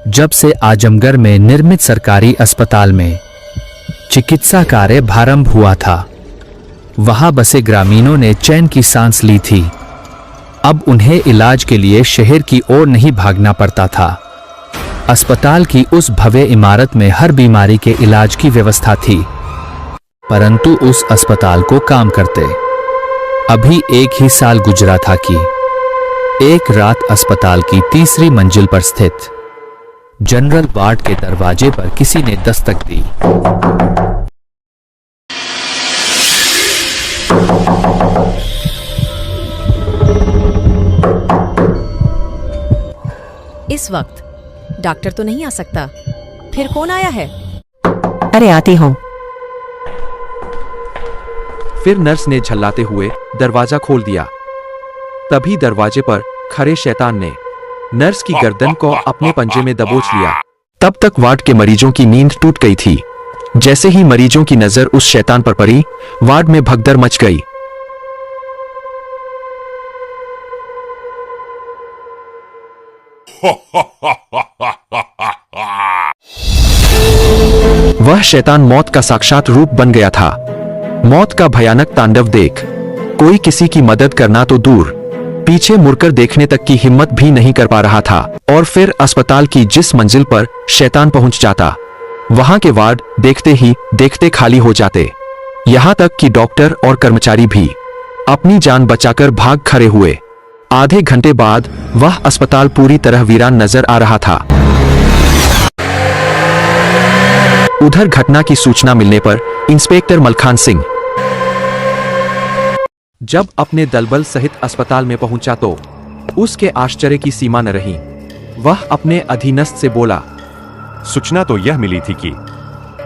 जब से आजमगढ़ में निर्मित सरकारी अस्पताल में चिकित्सा कार्य प्रारंभ हुआ था, वहां बसे ग्रामीणों ने चैन की सांस ली थी। अब उन्हें इलाज के लिए शहर की ओर नहीं भागना पड़ता था। अस्पताल की उस भव्य इमारत में हर बीमारी के इलाज की व्यवस्था थी, परंतु उस अस्पताल को काम करते अभी 1 ही साल गुजरा था कि एक रात अस्पताल की 3री मंजिल पर स्थित जनरल वार्ड के दरवाजे पर किसी ने दस्तक दी। इस वक्त डॉक्टर तो नहीं आ सकता, फिर कौन आया है? अरे आती हूँ। फिर नर्स ने झल्लाते हुए दरवाजा खोल दिया। तभी दरवाजे पर खड़े शैतान ने नर्स की गर्दन को अपने पंजे में दबोच लिया। तब तक वार्ड के मरीजों की नींद टूट गई थी। जैसे ही मरीजों की नजर उस शैतान पर पड़ी, वार्ड में भगदड़ मच गई। वह शैतान मौत का साक्षात रूप बन गया था। मौत का भयानक तांडव देख कोई किसी की मदद करना तो दूर, पीछे मुड़कर देखने तक की हिम्मत भी नहीं कर पा रहा था। और फिर अस्पताल की जिस मंजिल पर शैतान पहुंच जाता, वहां के वार्ड देखते ही देखते खाली हो जाते। यहां तक कि डॉक्टर और कर्मचारी भी अपनी जान बचाकर भाग खड़े हुए। आधे घंटे बाद वह अस्पताल पूरी तरह वीरान नजर आ रहा था। उधर घटना की सूचना मिलने पर इंस्पेक्टर मलखान सिंह जब अपने दलबल सहित अस्पताल में पहुंचा तो उसके आश्चर्य की सीमा न रही। वह अपने अधीनस्थ से बोला, सूचना तो यह मिली थी कि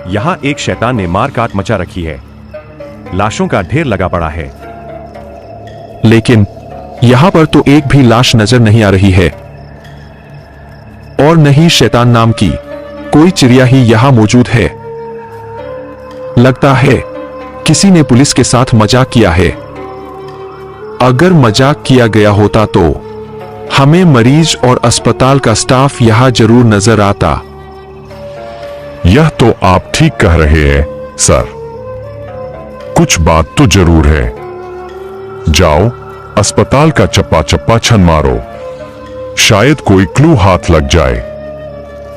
यहाँ एक शैतान ने मार काट मचा रखी है। लाशों का ढेर लगा पड़ा है, लेकिन यहाँ पर तो एक भी लाश नजर नहीं आ रही है, और न ही शैतान नाम की कोई चिड़िया ही यहाँ मौजूद है। लगता है किसी ने पुलिस के साथ मजाक किया है। अगर मजाक किया गया होता तो हमें मरीज और अस्पताल का स्टाफ यहाँ जरूर नजर आता। यह तो आप ठीक कह रहे हैं सर, कुछ बात तो जरूर है। जाओ अस्पताल का चप्पा चप्पा छन मारो, शायद कोई क्लू हाथ लग जाए।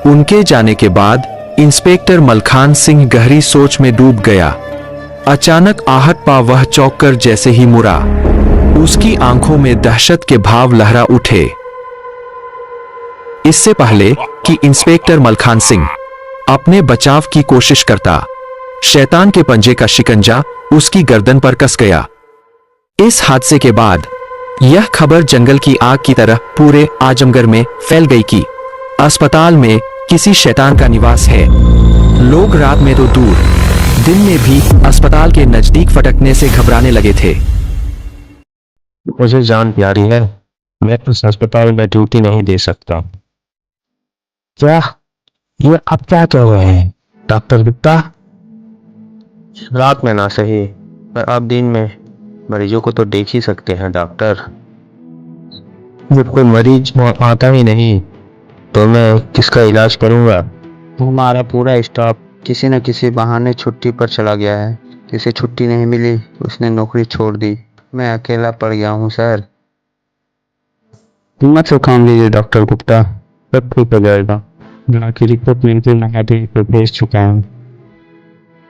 उनके जाने के बाद इंस्पेक्टर मलखान सिंह गहरी सोच में डूब गया। अचानक आहट पा वह चौंक कर जैसे ही मुड़ा, उसकी आंखों में दहशत के भाव लहरा उठे। इससे पहले कि इंस्पेक्टर मलखान सिंह अपने बचाव की कोशिश करता, शैतान के पंजे का शिकंजा उसकी गर्दन पर कस गया। इस हादसे के बाद यह खबर जंगल की आग की तरह पूरे आजमगढ़ में फैल गई कि अस्पताल में किसी शैतान का निवास है। लोग रात में तो दूर, दिन में भी अस्पताल के नजदीक फटकने से घबराने लगे थे। मुझे जान प्यारी है, मैं उस अस्पताल में ड्यूटी नहीं दे सकता। क्या ये आप क्या कह रहे हैं डॉक्टर गुप्ता? रात में ना सही, पर आप दिन में मरीजों को तो देख ही सकते हैं डॉक्टर। जब कोई मरीज आता ही नहीं तो मैं किसका इलाज करूंगा? हमारा पूरा स्टाफ किसी न किसी बहाने छुट्टी पर चला गया है। जिसे छुट्टी नहीं मिली उसने नौकरी छोड़ दी। मैं अकेला पड़ गया हूँ सर। हिम्मत से काम लीजिए डॉक्टर गुप्ता, सब ठीक हो जाएगा। बाकी रिपोर्ट नेगेटिव पे भेज चुका हूँ।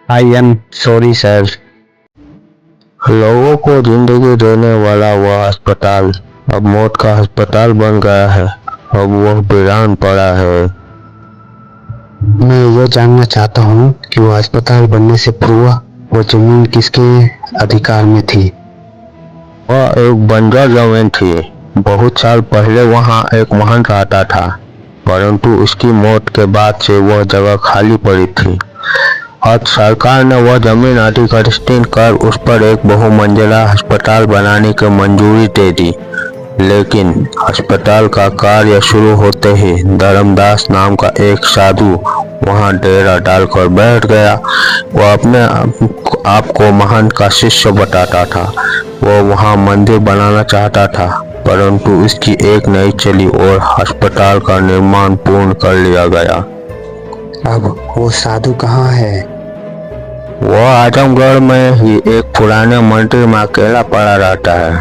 I am sorry sir. लोगों को जिंदगी देने वाला वह अस्पताल अब मौत का अस्पताल बन गया है। अब वह वीरान पड़ा है। मैं यह जानना चाहता हूँ कि वह अस्पताल बनने से पूर्व वो जमीन किसके अधिकार में थी? वह एक बंजर जमीन थी। बहुत साल पहले वहाँ एक महल रहता था, परंतु उसकी मौत के बाद से वह जगह खाली पड़ी थी। अब सरकार ने वह जमीन अधिग्रहित कर उस पर एक बहुमंजिला अस्पताल बनाने की मंजूरी दे दी। लेकिन अस्पताल का कार्य शुरू होते ही धर्मदास नाम का एक साधु वहां डेरा डालकर बैठ गया। वह अपने आप को महंत का शिष्य बताता था। वो वहां मंदिर बनाना चाहता था, परंतु इसकी एक नहीं चली और अस्पताल का निर्माण पूर्ण कर लिया गया। अब वो साधु कहाँ है? वो आजमगढ़ में ही एक पुराने मंदिर में अकेला पड़ा रहता है।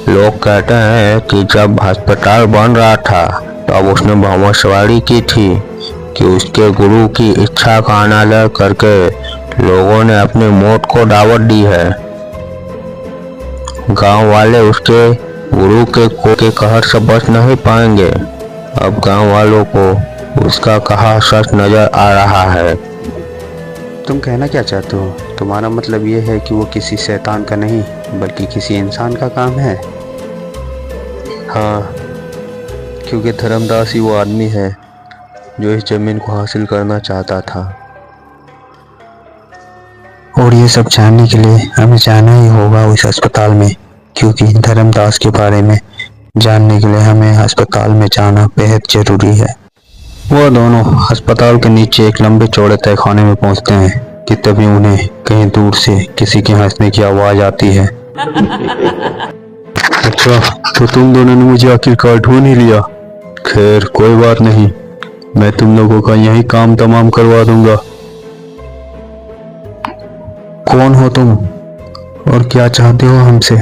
लोग कहते हैं कि जब अस्पताल बन रहा था तब उसने भंवसवारी की थी कि उसके गुरु की इच्छा का अनादर करके लोगों ने अपनी मौत को दावत दी है। गांव वाले उसके गुरु के कहर से बच नहीं पाएंगे। अब गांव वालों को उसका कहा सच नजर आ रहा है। तुम कहना क्या चाहते हो? तुम्हारा मतलब ये है कि वो किसी शैतान का नहीं बल्कि किसी इंसान का काम है? हाँ, क्योंकि धर्मदास ही वो आदमी है जो इस जमीन को हासिल करना चाहता था। और ये सब जानने के लिए हमें जाना ही होगा उस अस्पताल में, क्योंकि धर्मदास के बारे में जानने के लिए हमें अस्पताल में जाना बेहद जरूरी है। वो दोनों अस्पताल के नीचे एक लंबे चौड़े तहखाने में पहुंचते हैं कि तभी उन्हें कहीं दूर से किसी के हंसने की आवाज आती है। अच्छा, तो तुम दोनों ने मुझे आखिरकार ढूंढ ही लिया। खैर कोई बात नहीं, मैं तुम लोगों का यही काम तमाम करवा दूंगा। कौन हो तुम और क्या चाहते हो हमसे?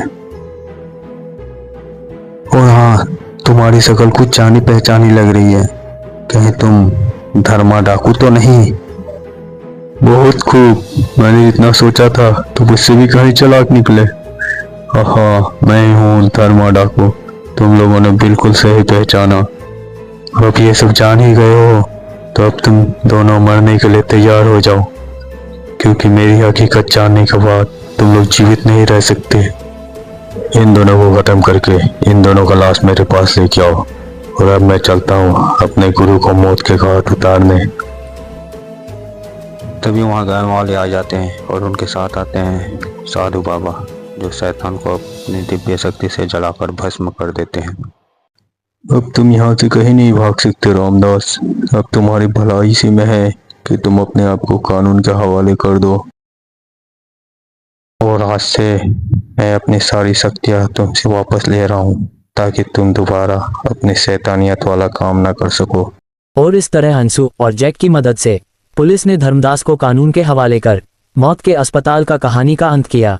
और हाँ, तुम्हारी शक्ल कुछ जानी पहचानी लग रही है। कहीं तुम धर्मा डाकू तो नहीं? बहुत खूब, मैंने इतना सोचा था तो मुझसे भी कहीं चालाक निकले। हाँ, मैं ही हूँ धर्मा डाकू। तुम लोगों ने बिल्कुल सही पहचाना। अब ये सब जान ही गए हो तो अब तुम दोनों मरने के लिए तैयार हो जाओ, क्योंकि मेरी हकीकत जानने के बाद तुम लोग जीवित नहीं रह सकते। इन दोनों को खत्म करके इन दोनों का लाश मेरे पास लेके आओ और अब मैं चलता हूँ अपने गुरु को मौत के घाट उतारने। तभी वहाँ गाँव वाले आ जाते हैं और उनके साथ आते हैं साधु बाबा, जो शैतान को अपनी दिव्य शक्ति से जलाकर भस्म कर देते हैं। अब तुम यहाँ से कहीं नहीं भाग सकते रामदास। अब तुम्हारी भलाई इसी में है कि तुम अपने आप को कानून के हवाले कर दो। और आज से मैं अपनी सारी शक्तियाँ तुमसे वापस ले रहा हूँ ताकि तुम दोबारा अपनी शैतानियत वाला काम ना कर सको। और इस तरह हंसू और जैक की मदद से पुलिस ने धर्मदास को कानून के हवाले कर मौत के अस्पताल का कहानी का अंत किया।